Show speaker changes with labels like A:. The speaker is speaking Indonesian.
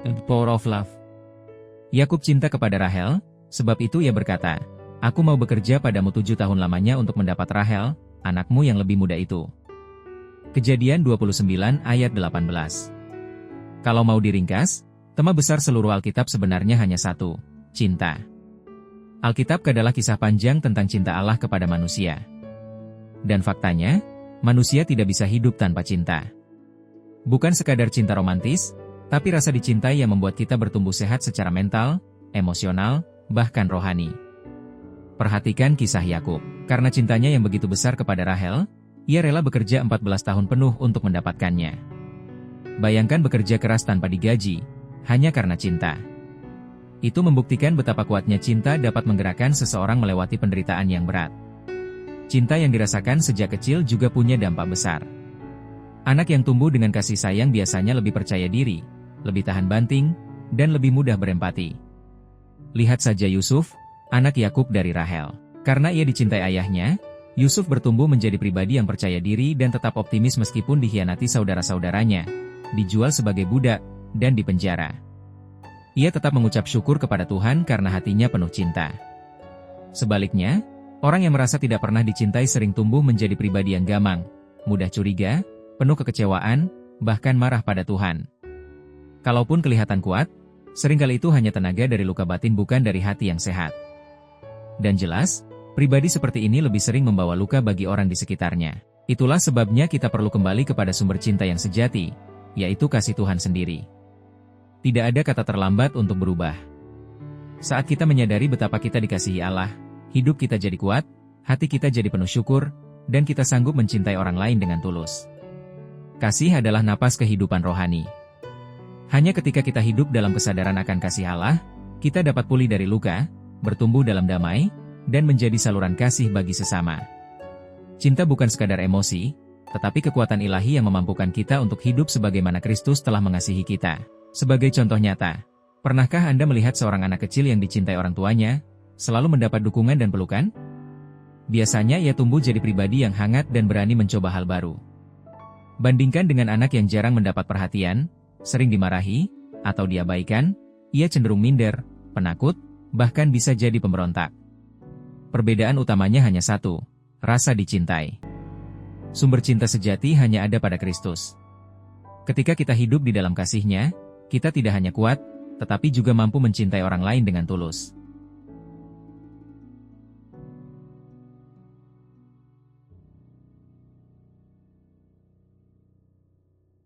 A: The Power of Love. Yakub cinta kepada Rahel, sebab itu ia berkata, "Aku mau bekerja padamu 7 tahun lamanya untuk mendapat Rahel, anakmu yang lebih muda itu." Kejadian 29 ayat 18. Kalau mau diringkas, tema besar seluruh Alkitab sebenarnya hanya satu, cinta. Alkitab adalah kisah panjang tentang cinta Allah kepada manusia. Dan faktanya, manusia tidak bisa hidup tanpa cinta. Bukan sekadar cinta romantis, tapi rasa dicintai yang membuat kita bertumbuh sehat secara mental, emosional, bahkan rohani. Perhatikan kisah Yakub. Karena cintanya yang begitu besar kepada Rahel, ia rela bekerja 14 tahun penuh untuk mendapatkannya. Bayangkan bekerja keras tanpa digaji, hanya karena cinta. Itu membuktikan betapa kuatnya cinta dapat menggerakkan seseorang melewati penderitaan yang berat. Cinta yang dirasakan sejak kecil juga punya dampak besar. Anak yang tumbuh dengan kasih sayang biasanya lebih percaya diri, lebih tahan banting, dan lebih mudah berempati. Lihat saja Yusuf, anak Yakub dari Rahel. Karena ia dicintai ayahnya, Yusuf bertumbuh menjadi pribadi yang percaya diri dan tetap optimis meskipun dikhianati saudara-saudaranya, dijual sebagai budak, dan dipenjara. Ia tetap mengucap syukur kepada Tuhan karena hatinya penuh cinta. Sebaliknya, orang yang merasa tidak pernah dicintai sering tumbuh menjadi pribadi yang gamang, mudah curiga, penuh kekecewaan, bahkan marah pada Tuhan. Kalaupun kelihatan kuat, seringkali itu hanya tenaga dari luka batin bukan dari hati yang sehat. Dan jelas, pribadi seperti ini lebih sering membawa luka bagi orang di sekitarnya. Itulah sebabnya kita perlu kembali kepada sumber cinta yang sejati, yaitu kasih Tuhan sendiri. Tidak ada kata terlambat untuk berubah. Saat kita menyadari betapa kita dikasihi Allah, hidup kita jadi kuat, hati kita jadi penuh syukur, dan kita sanggup mencintai orang lain dengan tulus. Kasih adalah napas kehidupan rohani. Hanya ketika kita hidup dalam kesadaran akan kasih Allah, kita dapat pulih dari luka, bertumbuh dalam damai, dan menjadi saluran kasih bagi sesama. Cinta bukan sekadar emosi, tetapi kekuatan ilahi yang memampukan kita untuk hidup sebagaimana Kristus telah mengasihi kita. Sebagai contoh nyata, pernahkah Anda melihat seorang anak kecil yang dicintai orang tuanya, selalu mendapat dukungan dan pelukan? Biasanya ia tumbuh jadi pribadi yang hangat dan berani mencoba hal baru. Bandingkan dengan anak yang jarang mendapat perhatian, sering dimarahi, atau diabaikan, ia cenderung minder, penakut, bahkan bisa jadi pemberontak. Perbedaan utamanya hanya satu, rasa dicintai. Sumber cinta sejati hanya ada pada Kristus. Ketika kita hidup di dalam kasih-Nya, kita tidak hanya kuat, tetapi juga mampu mencintai orang lain dengan tulus.